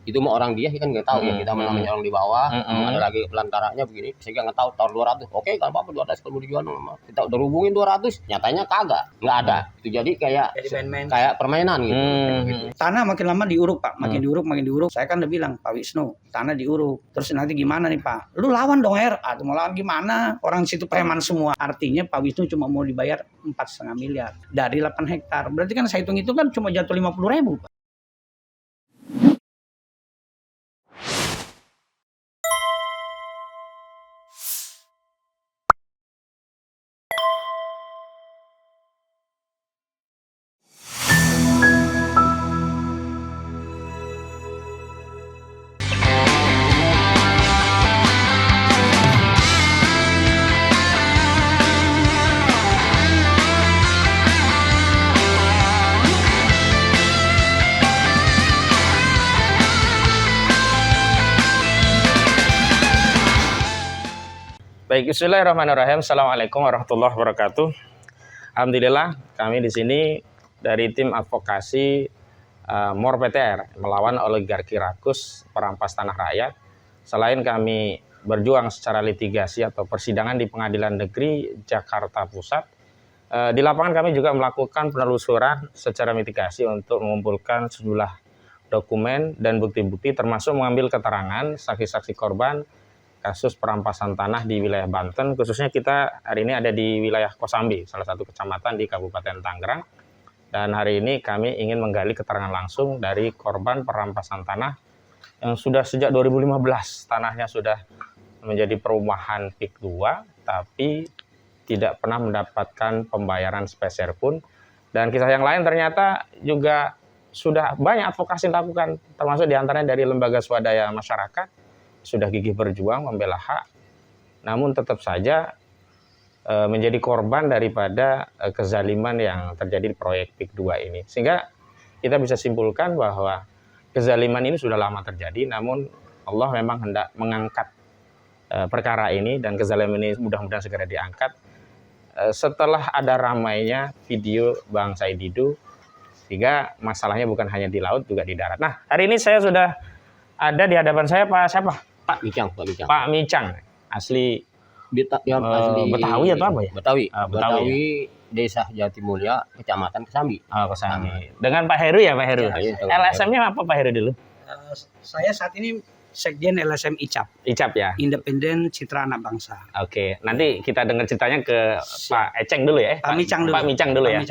itu mah orang dia kan nggak tahu ya, kita namanya orang di bawah, ada lagi pelantaranya begini, sehingga nggak tahu tahun 200, oke kan apa 200 kalau mau dijual, kita udah hubungin 200, nyatanya kagak, nggak ada. Itu jadi kayak permainan gitu. Tanah makin lama diuruk Pak, makin diuruk. Saya kan udah bilang Pak Wisnu, tanah diuruk. Terus nanti gimana nih Pak? Lu lawan dong RA, mau lawan gimana? Orang situ preman semua. Artinya Pak Wisnu cuma mau dibayar 4,5 miliar dari 8 hektar. Berarti kan saya hitung itu kan cuma jatuh 50.000 Pak. Baik, bismillahirrahmanirrahim. Assalamualaikum warahmatullahi wabarakatuh. Alhamdulillah, kami di sini dari tim advokasi MOR PTR melawan oligarki rakus perampas tanah rakyat. Selain kami berjuang secara litigasi atau persidangan di Pengadilan Negeri Jakarta Pusat, di lapangan kami juga melakukan penelusuran secara mitigasi untuk mengumpulkan sejumlah dokumen dan bukti-bukti, termasuk mengambil keterangan saksi-saksi korban kasus perampasan tanah di wilayah Banten. Khususnya kita hari ini ada di wilayah Kosambi, salah satu kecamatan di Kabupaten Tangerang. Dan hari ini kami ingin menggali keterangan langsung dari korban perampasan tanah yang sudah sejak 2015 tanahnya sudah menjadi perumahan PIK 2, tapi tidak pernah mendapatkan pembayaran sepeser pun. Dan kisah yang lain ternyata juga sudah banyak advokasi dilakukan, termasuk diantaranya dari lembaga swadaya masyarakat, sudah gigih berjuang membela hak, namun tetap saja menjadi korban daripada kezaliman yang terjadi di proyek PIK 2 ini. Sehingga kita bisa simpulkan bahwa kezaliman ini sudah lama terjadi, namun Allah memang hendak mengangkat perkara ini, dan kezaliman ini mudah-mudahan segera diangkat setelah ada ramainya video Bang Said Didu, sehingga masalahnya bukan hanya di laut, juga di darat. Nah, hari ini saya sudah ada di hadapan saya Pak Micang, asli Betawi atau apa ya? Betawi, Desa Jatimulya, Kecamatan Kesambi. Kesambi. Dengan Pak Heru ya, Pak Heru. Ya, LSM-nya apa Pak Heru dulu? Saya saat ini Sekjen LSM ICAP. ICAP ya? Independen Citra Anak Bangsa. Oke, nanti kita dengar ceritanya ke Pak Eceng dulu ya. Pak Micang dulu. Pak Micang dulu ya.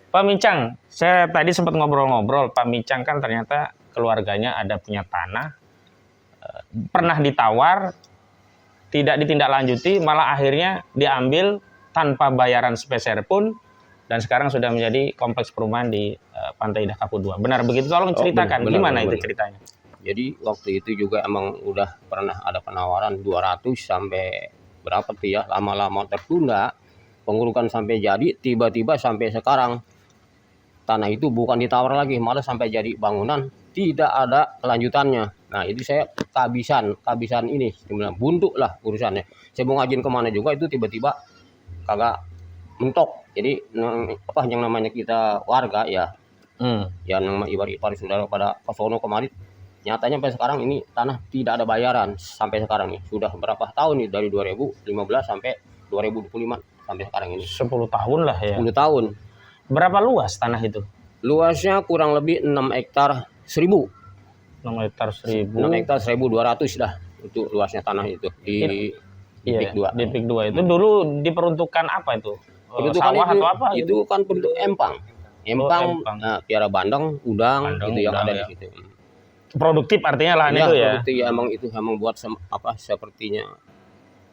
Pak Micang, saya tadi sempat ngobrol-ngobrol. Pak Micang kan ternyata keluarganya ada punya tanah, pernah ditawar, tidak ditindaklanjuti, malah akhirnya diambil tanpa bayaran sepeser pun, dan sekarang sudah menjadi kompleks perumahan di Pantai Indah Kapuk 2. Benar begitu? Tolong ceritakan gimana itu ceritanya. Jadi waktu itu juga emang udah pernah ada penawaran 200 sampai berapa tuh ya, lama-lama tertunda, pengurukan sampai jadi, tiba-tiba sampai sekarang tanah itu bukan ditawar lagi, malah sampai jadi bangunan, tidak ada kelanjutannya. Nah itu saya kehabisan ini, buntu lah urusannya. Saya mau ngajin kemana juga itu tiba-tiba kagak mentok. Jadi yang namanya kita warga ya, yang nama ibarat saudara pada Kosono kemarin, nyatanya sampai sekarang ini tanah tidak ada bayaran sampai sekarang nih. Sudah berapa tahun nih, dari 2015 sampai 2025 sampai sekarang ini. 10 tahun lah ya. 10 tahun. Berapa luas tanah itu? Luasnya kurang lebih 6 hektar 1000. 6 hektar 1000. 6 hektar 1200 dah untuk luasnya tanah itu di PIK 2. Di PIK 2 itu dulu diperuntukkan apa itu? Sawah atau apa? Itu kan bentuk empang. Nah, piara bandeng, udang itu yang ada di situ. Produktif artinya lahan itu ya. Produktif, emang buat sepertinya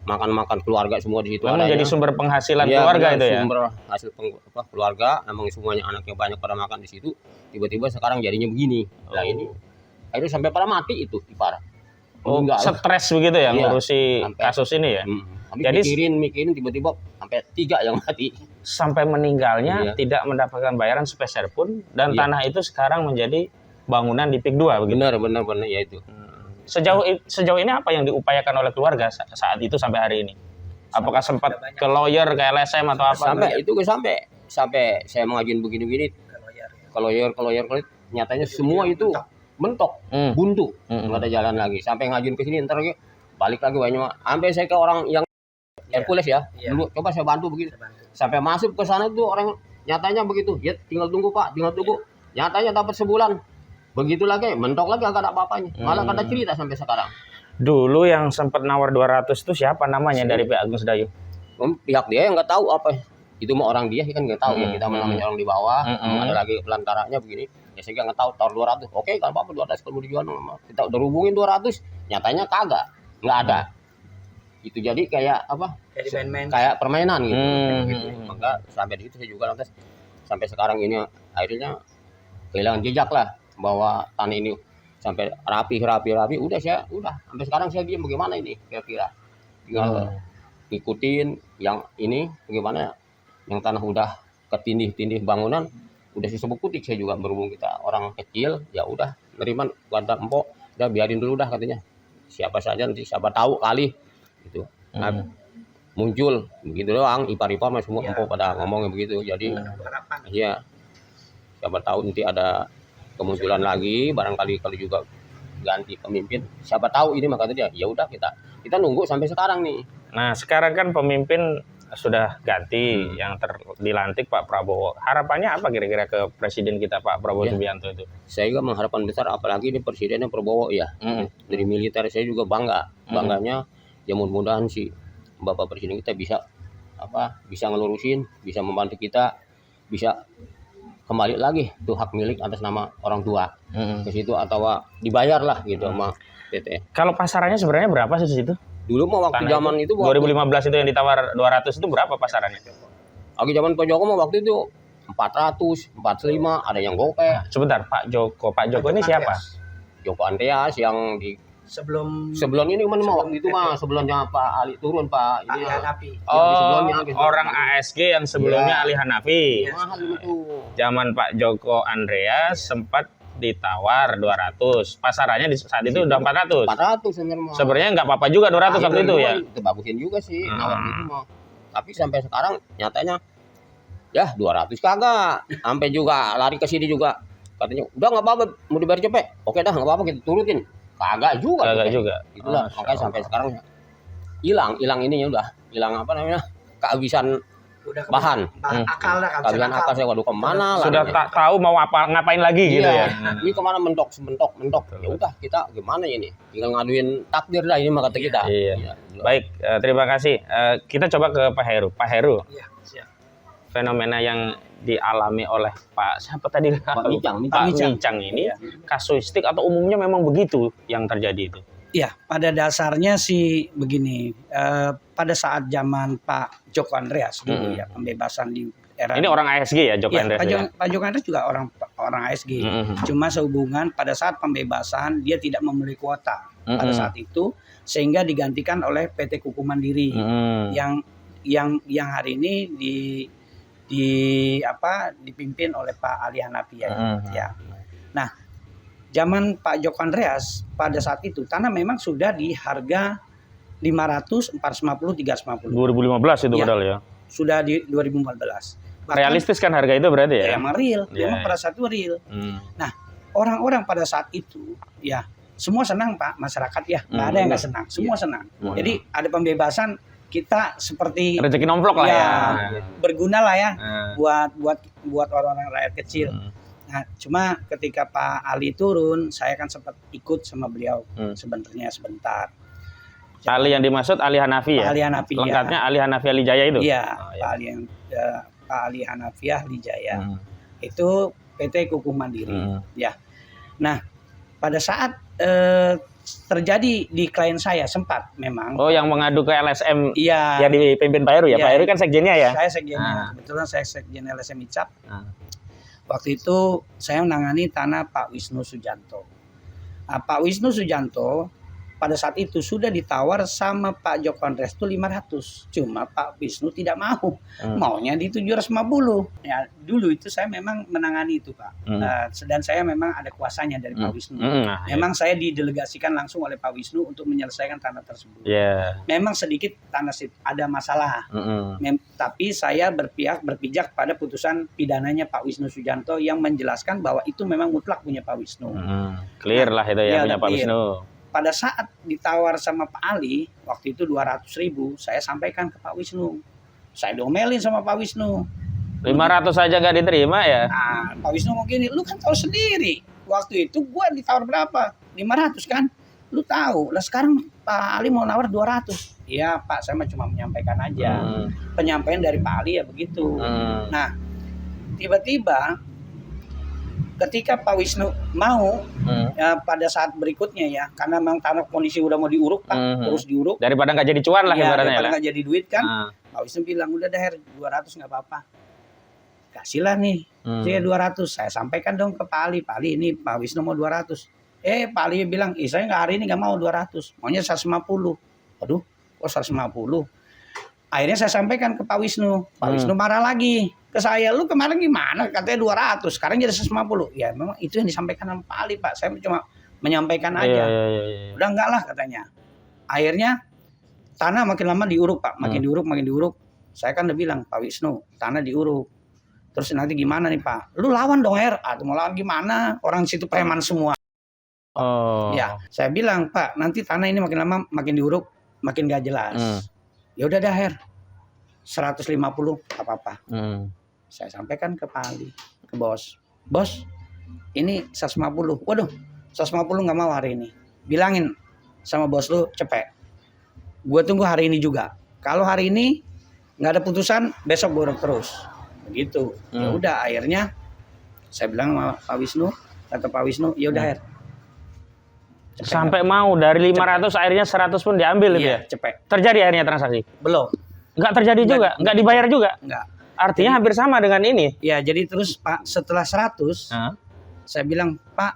makan keluarga semua di situ. Memang jadi sumber penghasilan keluarga itu ya. Sumber hasil keluarga, emang semuanya anaknya banyak pada makan di situ. Tiba-tiba sekarang jadinya begini. Nah ini akhirnya sampai pada mati itu parah. Stres begitu ya ngurusi kasus ini ya. Jadi mikirin tiba-tiba sampai 3 yang mati. Sampai meninggalnya tidak mendapatkan bayaran sepeser pun, dan tanah itu sekarang menjadi bangunan di PIK 2 begitu. Benar ya itu. Sejauh ini apa yang diupayakan oleh keluarga saat itu sampai hari ini? Apakah sempat ke lawyer, ke LSM atau apa? Sampai saya mengajuin begini-begini ke lawyer, nyatanya semua itu mentok, buntu, nggak ada jalan lagi. Sampai ngajuin ke sini, ntar lagi balik lagi banyak. Sampai saya ke orang yang Hercules ya, dulu coba saya bantu begitu. Sampai masuk ke sana tuh orang nyatanya begitu, ya tinggal tunggu Pak, tinggal tunggu. Nyatanya dapat sebulan, begitu lagi, mentok lagi agak ada apa-apanya. Malah kata cerita sampai sekarang. Dulu yang sempat nawar 200 itu siapa namanya dari pihak Gus Dayu? Pihak dia yang nggak tahu apa itu mau orang dia kan nggak tahu ya, kita namanya orang di bawah, ada lagi pelantaranya begini. Ya saya nggak tahu tahun 200. Oke, kalau apa 200 kalau mau dijual kita udah hubungin 200, nyatanya kagak, nggak ada. Itu jadi kayak apa? Kayak permainan gitu. Gitu. Maka sampai di situ saya juga lantas sampai sekarang ini akhirnya kehilangan jejak lah bahwa tanah ini sampai rapi udah sampai sekarang saya diam bagaimana ini kira-kira tinggal ngikutin yang ini bagaimana yang tanah udah ketindih bangunan udah sisebut kutik. Saya juga berhubung kita orang kecil ya udah nerima keluarga empok udah biarin dulu dah katanya, siapa saja nanti siapa tahu kali gitu. Nah, muncul begitu doang ipar-ipar mas semua empok pada ngomongnya begitu. Jadi ya siapa tahu nanti ada kemunculan lagi barangkali kalau juga ganti pemimpin siapa tahu ini maka dia ya udah kita nunggu sampai sekarang nih. Nah sekarang kan pemimpin sudah ganti yang dilantik Pak Prabowo. Harapannya apa kira-kira ke presiden kita Pak Prabowo Subianto itu? Saya juga mengharapkan besar apalagi ini presidennya Prabowo ya. Dari militer saya juga bangganya ya mudah-mudahan sih Bapak Presiden kita bisa ngelurusin, bisa membantu kita, bisa kembali lagi tuh hak milik atas nama orang tua ke situ atau dibayar lah gitu sama PT. Kalau pasarannya sebenarnya berapa sih di situ? Dulu mah waktu zaman itu 2015 itu yang ditawar 200 itu berapa pasarannya? Lagi zaman Pak Joko mah waktu itu 400, 45, ada yang gope. Sebentar, Pak Joko ini siapa? Joko Andreas yang di sebelum ini mana mah waktu itu mah sebelumnya Pak Ali turun Pak ini Hanafi. Orang ASG yang sebelumnya Ali Hanafi. Mahal itu. Zaman Pak Joko Andreas sempat ditawar 200. Pasarannya di saat itu udah 400. 400 sebenarnya nggak apa-apa juga 200 waktu itu ya. Itu bagusin juga sih nawar itu mah. Tapi sampai sekarang nyatanya ya 200 kagak. Sampai juga lari ke sini juga. Katanya udah nggak apa-apa mau dibayar cepet. Oke dah nggak apa-apa kita turutin. Kagak juga. Itulah makanya sampai sekarang hilang ininya udah hilang apa namanya kehabisan bahan. Kehabisan akal saya waduh kemana lah. Sudah tak tahu mau ngapain lagi gitu ya. Ini kemana mentok. Ya udah kita gimana ini? Tinggal ngaduin takdir lah ini mah kata kita. Iya. Baik, terima kasih. Kita coba ke Pak Heru. Pak Heru. Iya, siap. Fenomena yang dialami oleh Pak siapa tadi? Pak Micang ini kasuistik atau umumnya memang begitu yang terjadi itu? Iya, pada dasarnya sih begini. Pada saat zaman Pak Joko Andreas dulu ya pembebasan di era ini orang ASG ya Joko Andreas. Pak Joko Andreas juga orang ASG. Cuma sehubungan pada saat pembebasan dia tidak memenuhi kuota pada saat itu sehingga digantikan oleh PT Kuku Mandiri yang hari ini dipimpin oleh Pak Ali Hanafi ya. Nah, zaman Pak Joko Andreas pada saat itu tanah memang sudah di harga 500, 450, 350. 2015 itu padahal ya. Sudah di 2014. Bahkan, realistis kan harga itu berarti ya? Emang real, memang pada saat itu real. Nah, orang-orang pada saat itu ya semua senang Pak, masyarakat ya, nggak ada yang nggak senang, semua senang. Jadi ada pembebasan kita seperti rezeki nomplok lah ya, berguna lah ya buat orang-orang rakyat kecil. Nah, cuma ketika Pak Ali turun, saya kan sempat ikut sama beliau sebentar. Ali yang dimaksud Ali Hanafi ya? Ali Hanafi. Lengkapnya Ali Hanafi Ali Jaya itu? Iya, Pak Ali Hanafi Ali Jaya. Itu PT Kuku Mandiri. Ya. Nah, pada saat terjadi di klien saya sempat memang. Oh, yang mengadu ke LSM yang dipimpin Pak Heru ya? Pak Heru kan sekjennya ya? Saya sekjennya. Kebetulan saya sekjen LSM ICAP. Waktu itu saya menangani tanah Pak Wisnu Sujanto. Nah, Pak Wisnu Sujanto pada saat itu sudah ditawar sama Pak Joko Andres itu 500. Cuma Pak Wisnu tidak mau. Maunya di 750. Ya, dulu itu saya memang menangani itu, Pak. Dan saya memang ada kuasanya dari Pak Wisnu. Memang saya didelegasikan langsung oleh Pak Wisnu untuk menyelesaikan tanah tersebut. Memang sedikit tanah ada masalah. Tapi saya berpijak pada putusan pidananya Pak Wisnu Sujanto yang menjelaskan bahwa itu memang mutlak punya Pak Wisnu. Clear lah itu ya, punya Pak Wisnu. Pada saat ditawar sama Pak Ali, waktu itu 200.000, saya sampaikan ke Pak Wisnu. Saya domelin sama Pak Wisnu. 500 aja nggak diterima ya? Nah, Pak Wisnu mau gini, lu kan tahu sendiri. Waktu itu gua ditawar berapa? 500 kan? Lu tahu. Lah sekarang Pak Ali mau nawar 200. Iya Pak, saya cuma menyampaikan aja. Penyampaian dari Pak Ali ya begitu. Nah, tiba-tiba ketika Pak Wisnu mau ya, pada saat berikutnya ya, karena memang tanah kondisi udah mau diuruk Pak, terus diuruk daripada nggak jadi cuan lah ya, ibaratnya daripada nggak jadi duit kan. Pak Wisnu bilang udah dah 200 nggak apa-apa, kasihlah nih saya 200. Saya sampaikan dong ke Pak Ali, Pak Ali ini Pak Wisnu mau 200. Pak Ali bilang saya nggak, hari ini nggak mau 200, maunya 150. Aduh kok 150. Akhirnya saya sampaikan ke Pak Wisnu. Pak Wisnu marah lagi ke saya, lu kemarin gimana katanya 200, sekarang jadi 150. Ya memang itu yang disampaikan sama Pak Ali, Pak. Saya cuma menyampaikan aja. Udah enggak lah katanya. Akhirnya tanah makin lama diuruk, Pak. Makin diuruk. Saya kan udah bilang, Pak Wisnu, tanah diuruk. Terus nanti gimana nih Pak? Lu lawan dong RA. Mau lawan gimana? Orang situ preman semua. Ya, saya bilang, Pak, nanti tanah ini makin lama makin diuruk, makin gak jelas. Ya udah dah 150 apa-apa. Saya sampaikan ke Pak Ali, ke bos. Bos, ini 150. Waduh, 150 nggak mau hari ini. Bilangin sama bos lu cepet. Gue tunggu hari ini juga. Kalau hari ini nggak ada putusan, besok gue terus. Begitu. Ya udah, akhirnya saya bilang sama Pak Wisnu, kata Pak Wisnu, ya udah sampai mau dari 500 akhirnya 100 pun diambil itu ya. Cepet. Terjadi akhirnya transaksi? Belum. Nggak terjadi juga, nggak dibayar juga. Nggak. Artinya hampir sama dengan ini. Ya, jadi terus Pak setelah 100, saya bilang Pak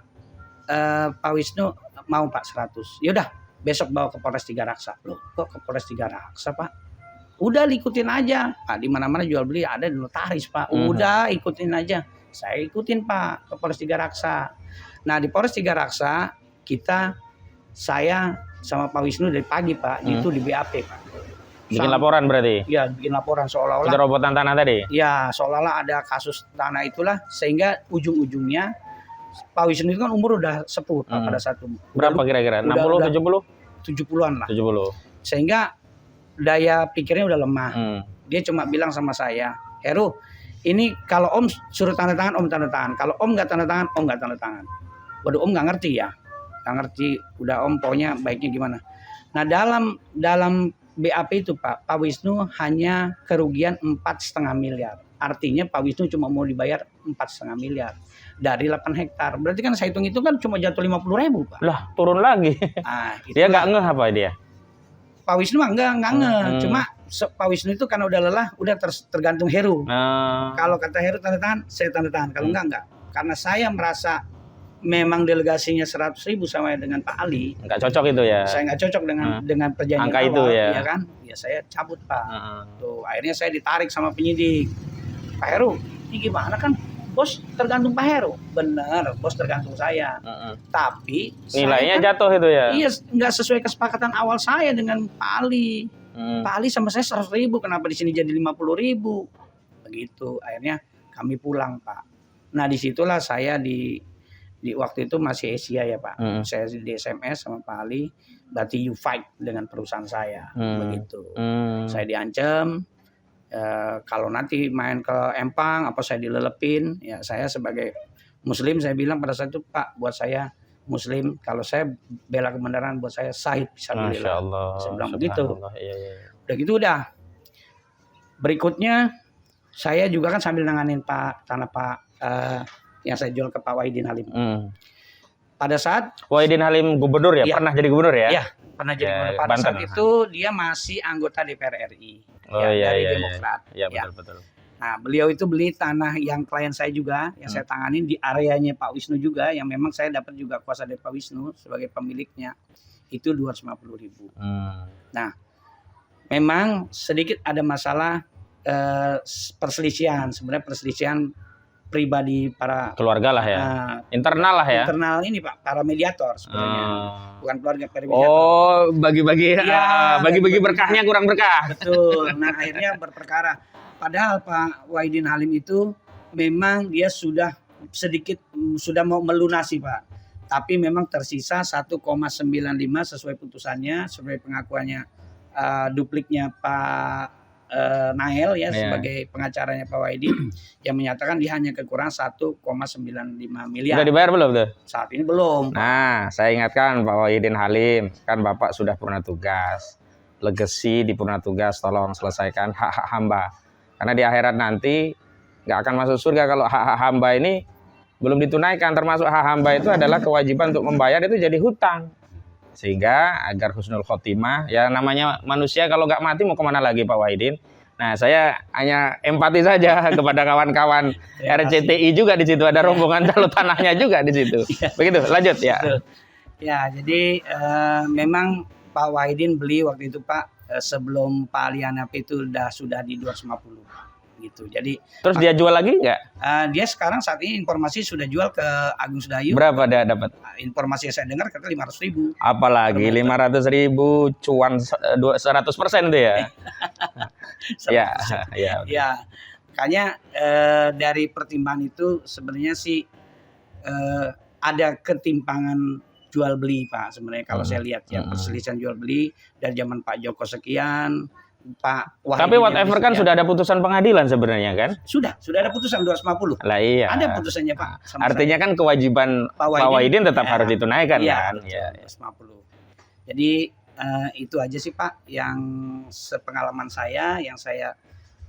Wisnu mau Pak 100. Yaudah, besok bawa ke Polres Tiga Raksa. Loh, kok ke Polres Tiga Raksa Pak? Udah ikutin aja. Di mana-mana jual beli ada di notaris Pak. Udah ikutin aja. Saya ikutin Pak ke Polres Tiga Raksa. Nah di Polres Tiga Raksa saya sama Pak Wisnu dari pagi Pak itu di BAP Pak. Bikin laporan berarti? Iya, bikin laporan seolah-olah penyerobotan tanah tadi? Ya, seolah-olah ada kasus tanah itulah, sehingga ujung-ujungnya Pak Wisnu itu kan umur udah sepuh pada saat itu. Berapa kira-kira? 60, 70? 70-an lah. 70. Sehingga daya pikirnya udah lemah. Dia cuma bilang sama saya, Heru, ini kalau Om suruh tanda tangan, Om tanda tangan. Kalau Om nggak tanda tangan, Om nggak tanda tangan. Waduh, Om nggak ngerti ya. Nggak ngerti, udah Om pokoknya baiknya gimana. Nah dalam BAP itu Pak Wisnu hanya kerugian 4,5 miliar. Artinya Pak Wisnu cuma mau dibayar 4,5 miliar dari 8 hektar. Berarti kan saya hitung itu kan cuma jatuh 50.000 Pak. Lah turun lagi. Dia nggak ngeh apa dia? Pak Wisnu mah nggak ngeh. Cuma Pak Wisnu itu karena udah lelah, udah tergantung Heru. Kalau kata Heru tanda tangan, saya tanda tangan. Kalau enggak. Karena saya merasa memang delegasinya 100.000 sama dengan Pak Ali. Nggak cocok itu ya. Saya nggak cocok dengan perjanjian angka awal, itu ya. Ya kan? Ya saya cabut Pak. Tuh, akhirnya saya ditarik sama penyidik. Pak Heru, ini gimana kan? Bos tergantung Pak Heru. Bener, bos tergantung saya. Tapi nilainya kan, jatuh itu ya. Iya, nggak sesuai kesepakatan awal saya dengan Pak Ali. Pak Ali sama saya 100.000, kenapa di sini jadi 50.000? Begitu. Akhirnya kami pulang Pak. Nah disitulah saya di waktu itu masih Asia ya Pak. Saya di SMS sama Pak Ali, berarti you fight dengan perusahaan saya. Begitu. Saya diancam, kalau nanti main ke Empang apa saya dilelepin, ya saya sebagai Muslim saya bilang pada saat itu, Pak, buat saya Muslim, kalau saya bela kebenaran buat saya syahid fisabilillah. Masya Allah. Saya bilang begitu. Udah gitu udah. Berikutnya saya juga kan sambil nanganin tanah Pak yang saya jual ke Pak Wahidin Halim. Pada saat Wahidin Halim gubernur ya? Pernah jadi gubernur ya? Iya, pernah jadi gubernur. Pada saat itu dia masih anggota DPR RI. Dari Demokrat. Iya, betul. Nah, beliau itu beli tanah yang klien saya juga, yang saya tanganin di areanya Pak Wisnu juga, yang memang saya dapat juga kuasa dari Pak Wisnu sebagai pemiliknya, itu 250.000. Nah, memang sedikit ada masalah perselisihan, sebenarnya perselisihan pribadi para Keluarga lah ya. Internal lah ya. internal ini Pak, para mediator sebenarnya. Bukan keluarga, para mediator. Oh, bagi-bagi Iya, bagi-bagi berkahnya kurang berkah. Betul. Nah, akhirnya berperkara. Padahal Pak Wahidin Halim itu memang dia sudah sedikit sudah mau melunasi Pak. Tapi memang tersisa 1,95 sesuai putusannya, sesuai pengakuannya dupliknya Pak Nael ya sebagai pengacaranya Pak Wahidin yang menyatakan dia hanya kekurangan 1,95 miliar. Sudah dibayar belum tuh? Saat ini belum. Nah, saya ingatkan Pak Wahidin Halim, kan Bapak sudah purna tugas. Legasi di purna tugas, tolong selesaikan hak-hak hamba. Karena di akhirat nanti nggak akan masuk surga kalau hak-hak hamba ini belum ditunaikan. Termasuk hak hamba itu adalah kewajiban untuk membayar, itu jadi hutang. Sehingga agar husnul khotimah, ya namanya manusia kalau nggak mati mau kemana lagi Pak Wahidin. Nah, saya hanya empati saja kepada kawan-kawan RCTI juga di situ, ada rombongan calon tanahnya juga di situ. Begitu, lanjut ya. Betul. Ya, jadi memang Pak Wahidin beli waktu itu Pak sebelum Pak Alianap itu sudah di 250 gitu. Jadi terus dia jual lagi nggak? Dia sekarang saat ini informasi sudah jual ke Agung Sedayu. Berapa dia dapat? Informasi yang saya dengar kata 500.000. Apalagi 500.000 cuan 100% itu ya. Ya. Makanya dari pertimbangan itu sebenarnya sih ada ketimpangan jual beli Pak sebenarnya kalau saya lihat ya, perselisihan jual beli dari zaman Pak Joko sekian, Pak Wahidin. Tapi whatever kan sudah ada putusan pengadilan sebenarnya kan? Sudah ada putusan 250. Lah iya. Ada putusannya Pak. Artinya kan kewajiban Pak Wahidin tetap harus ditunaikan kan? Iya. 250. Jadi itu aja sih Pak yang sepengalaman saya yang saya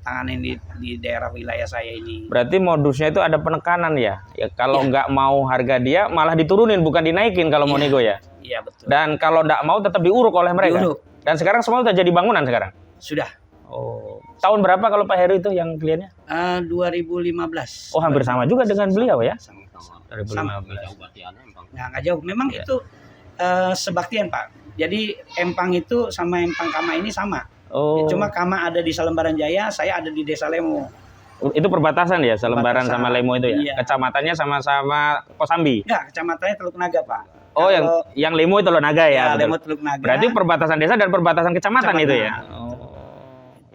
tanganin di daerah wilayah saya ini. Berarti modusnya itu ada penekanan ya? Ya kalau nggak mau harga dia malah diturunin bukan dinaikin kalau mau nego ya? Iya betul. Dan kalau nggak mau tetap diuruk oleh mereka? Diuruk. Dan sekarang semua sudah jadi bangunan sekarang? Sudah. Oh. Tahun berapa kalau Pak Heru itu yang kliennya? 2015. Oh hampir sama juga dengan beliau ya? Sama. 2015. Nggak jauh. Memang itu sebaktian Pak. Jadi Empang itu sama Empang Kama ini sama. Oh. Cuma Kama ada di Salembaran Jaya, saya ada di Desa Lemo. Itu perbatasan ya, Salembaran sama Lemo itu ya? Iya. Kecamatannya sama-sama Kosambi? Enggak, kecamatannya Teluk Naga Pak. Oh, yang Lemo itu Teluk Naga ya? Lemo Teluk Naga. Berarti perbatasan desa dan perbatasan kecamatan itu ya? Oh,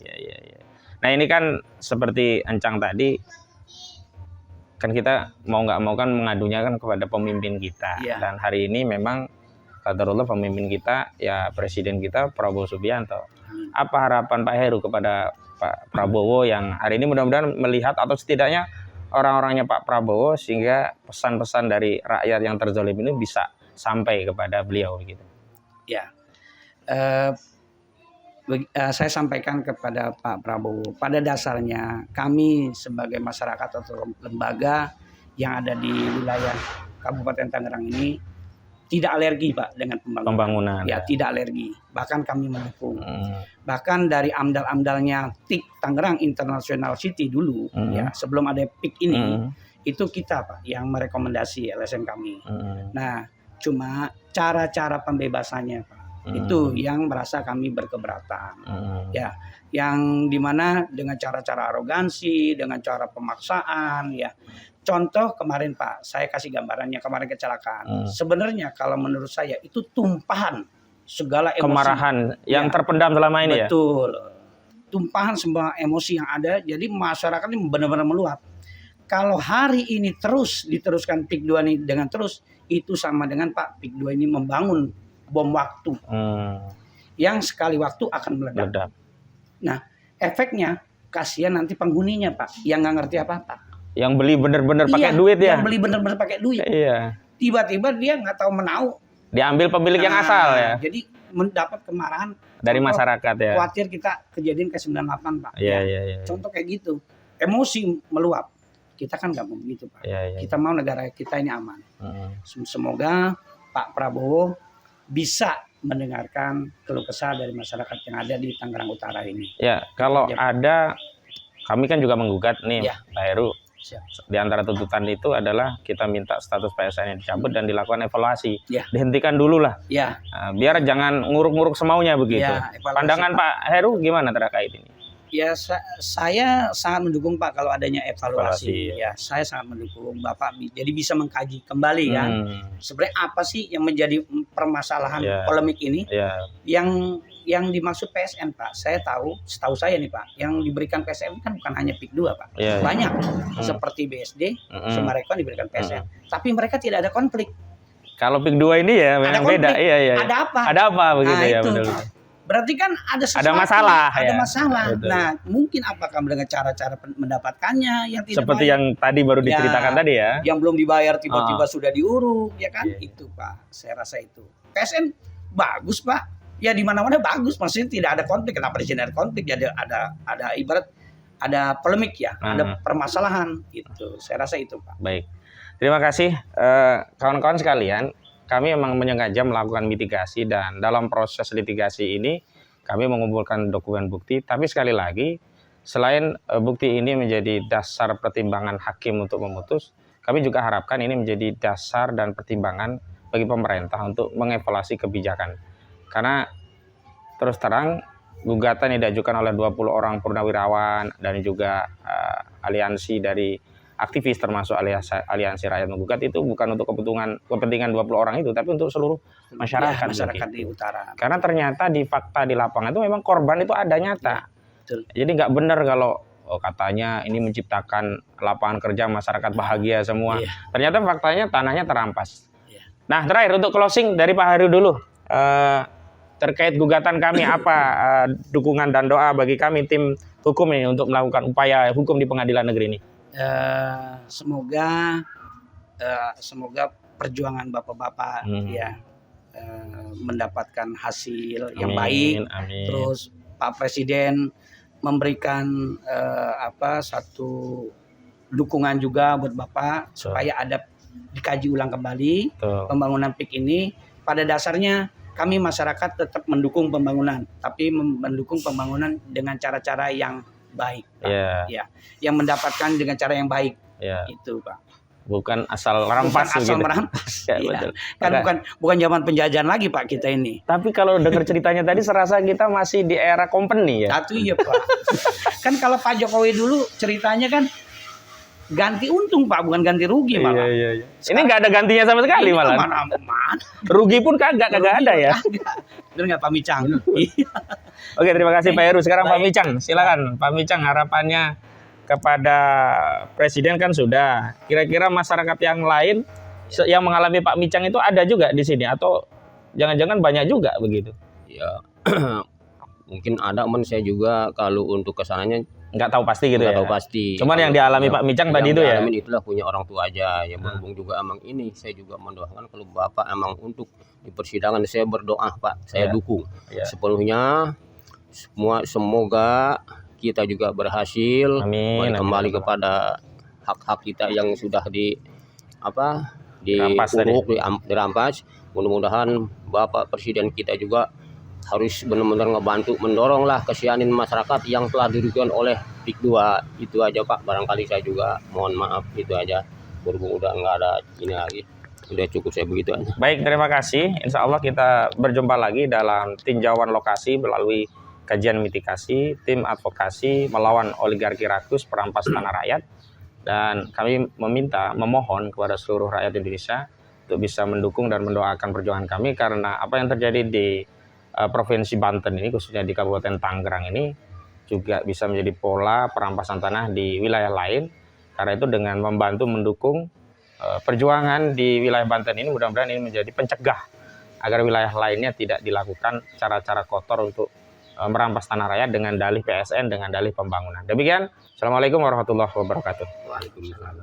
iya. Nah ini kan seperti Encang tadi, kan kita mau nggak mau kan mengadunya kan kepada pemimpin kita. Iya. Dan hari ini memang qadarullah pemimpin kita ya Presiden kita Prabowo Subianto. Apa harapan Pak Heru kepada Pak Prabowo yang hari ini mudah-mudahan melihat atau setidaknya orang-orangnya Pak Prabowo sehingga pesan-pesan dari rakyat yang terzalim ini bisa sampai kepada beliau gitu. Ya, saya sampaikan kepada Pak Prabowo. Pada dasarnya kami sebagai masyarakat atau lembaga yang ada di wilayah Kabupaten Tangerang ini tidak alergi Pak dengan pembangunan. Ya, tidak alergi. Bahkan kami mendukung. Bahkan dari amdal-amdalnya TIK Tangerang International City dulu, ya sebelum ada PIK ini, itu kita Pak yang merekomendasi LSM kami. Nah, cuma cara-cara pembebasannya Pak, itu yang merasa kami berkeberatan. Ya, yang dimana dengan cara-cara arogansi, dengan cara pemaksaan, ya. Contoh kemarin Pak, saya kasih gambarannya kemarin kecelakaan. Sebenarnya kalau menurut saya itu tumpahan segala emosi. Kemarahan yang terpendam selama ini. Betul. Tumpahan semua emosi yang ada, jadi masyarakat ini benar-benar meluap. Kalau hari ini terus diteruskan PIK 2 ini dengan terus, itu sama dengan Pak PIK 2 ini membangun bom waktu. Yang sekali waktu akan meledak. Nah, efeknya kasihan nanti penghuninya Pak, yang nggak ngerti apa-apa. Yang beli bener-bener pakai duit ya. Yang beli bener-bener pakai duit. Iya. Tiba-tiba dia nggak tahu menau. Diambil pemilik yang asal ya. Jadi mendapat kemarahan dari masyarakat ya. Khawatir kita kejadian ke 98 Pak. Iya. Contoh kayak gitu. Emosi meluap. Kita kan nggak mau begitu Pak. Kita mau negara kita ini aman. Semoga Pak Prabowo bisa mendengarkan keluh kesah dari masyarakat yang ada di Tangerang Utara ini. Ya, kalau ada kami kan juga menggugat nih, Ya. Pak Heru. Siap. Di antara tuntutan itu adalah kita minta status PSN yang dicabut dan dilakukan evaluasi. Ya. Dihentikan dulu lah. Ya, Biar jangan nguruk-nguruk semaunya begitu. ya, evaluasi, Pandangan Pak Heru gimana terkait ini? Ya, saya sangat mendukung Pak kalau adanya evaluasi. Evaluasi, Ya, saya sangat mendukung Bapak. Jadi bisa mengkaji kembali kan. Sebenarnya apa sih yang menjadi permasalahan Ya. polemik ini? Ya, Yang dimaksud PSN Pak, setahu saya nih Pak, yang diberikan PSN kan bukan hanya PIK 2 Pak, ya. banyak seperti BSD, Sumarekon diberikan PSN, tapi mereka tidak ada konflik. Kalau PIK 2 ini ya Ada memang beda. konflik. Iya. Ada apa? Ada apa begitu Nah, ya, itu. betul. Berarti kan ada sesuatu, masalah, ada ya. masalah. Betul. Nah, mungkin apakah dengan cara-cara mendapatkannya yang tidak Seperti baik, yang tadi baru Ya. diceritakan tadi ya. yang belum dibayar tiba-tiba sudah diuruk, ya kan? Iya. Itu Pak, saya rasa itu. PSN bagus Pak. Ya di mana-mana bagus, maksudnya tidak ada konflik. Kenapa di sini ada konflik? Jadi ada ibarat ada polemik ya, ada permasalahan itu. Saya rasa itu Pak. Baik. Terima kasih kawan-kawan sekalian. Kami memang menyengaja melakukan mitigasi dan dalam proses litigasi ini kami mengumpulkan dokumen bukti. Tapi sekali lagi, selain bukti ini menjadi dasar pertimbangan hakim untuk memutus, kami juga harapkan ini menjadi dasar dan pertimbangan bagi pemerintah untuk mengevaluasi kebijakan. Karena terus terang gugatan yang diajukan oleh 20 orang purnawirawan dan juga aliansi dari aktivis termasuk aliansi rakyat menggugat itu bukan untuk kepentingan 20 orang itu, tapi untuk seluruh masyarakat. Ya, masyarakat di utara. Karena ternyata di fakta di lapangan itu memang korban itu ada nyata. Betul. Jadi nggak benar kalau katanya ini menciptakan lapangan kerja, masyarakat bahagia semua. Iya. Ternyata faktanya tanahnya terampas. Iya. Nah, terakhir untuk closing dari Pak Heru dulu. Terkait gugatan kami apa dukungan dan doa bagi kami tim hukum ini untuk melakukan upaya hukum di pengadilan negeri ini. Semoga perjuangan bapak-bapak ya mendapatkan hasil yang baik. Amin. Terus Pak Presiden memberikan satu dukungan juga buat Bapak supaya ada dikaji ulang kembali pembangunan PIK ini. Pada dasarnya kami masyarakat tetap mendukung pembangunan, tapi mendukung pembangunan dengan cara-cara yang baik, Pak. Ya, yang mendapatkan dengan cara yang baik, itu Pak. Bukan asal rampas, bukan asal gitu. merampas. Ya, Ya. betul. Kan bukan zaman penjajahan lagi Pak kita ini. Tapi kalau dengar ceritanya tadi serasa kita masih di era company ya. Satu iya Pak. Kan kalau Pak Jokowi dulu ceritanya kan ganti untung Pak, bukan ganti rugi malah. Iya. Ini nggak ada gantinya sama sekali malah. Mana. Rugi pun kagak ada ya. Benar nggak Pak Micang? Oke, terima kasih Pak Heru. Sekarang Pak Micang, silakan Pak Micang, harapannya kepada Presiden kan sudah. Kira-kira masyarakat yang lain yang mengalami Pak Micang itu ada juga di sini atau jangan-jangan banyak juga begitu? Ya mungkin ada, saya juga kalau untuk kesananya nggak tahu pasti gitu nggak ya. tahu pasti. Cuman yang dialami Pak Micang tadi itu ya. Yang itulah punya orang tua aja. Ya berhubung juga emang ini, saya juga mendoakan kalau Bapak emang untuk di persidangan, saya berdoa Pak, saya dukung sepenuhnya. Semoga kita juga berhasil kembali kepada hak-hak kita yang sudah dirampas. Mudah-mudahan Bapak Presiden kita juga harus benar-benar ngebantu, mendorong lah kesianin masyarakat yang telah dirugikan oleh PIK 2. Itu aja Pak, barangkali saya juga mohon maaf, itu aja. Berhubung udah nggak ada ini lagi, udah cukup saya begitu aja. Baik, terima kasih. Insya Allah kita berjumpa lagi dalam tinjauan lokasi melalui kajian mitigasi tim advokasi melawan oligarki rakus perampas tanah rakyat. Dan kami memohon kepada seluruh rakyat Indonesia untuk bisa mendukung dan mendoakan perjuangan kami, karena apa yang terjadi di Provinsi Banten ini, khususnya di Kabupaten Tangerang ini, juga bisa menjadi pola perampasan tanah di wilayah lain. Karena itu dengan membantu mendukung perjuangan di wilayah Banten ini, mudah-mudahan ini menjadi pencegah agar wilayah lainnya tidak dilakukan cara-cara kotor untuk merampas tanah rakyat dengan dalih PSN, dengan dalih pembangunan. Demikian, Assalamualaikum warahmatullahi wabarakatuh. Waalaikumsalam.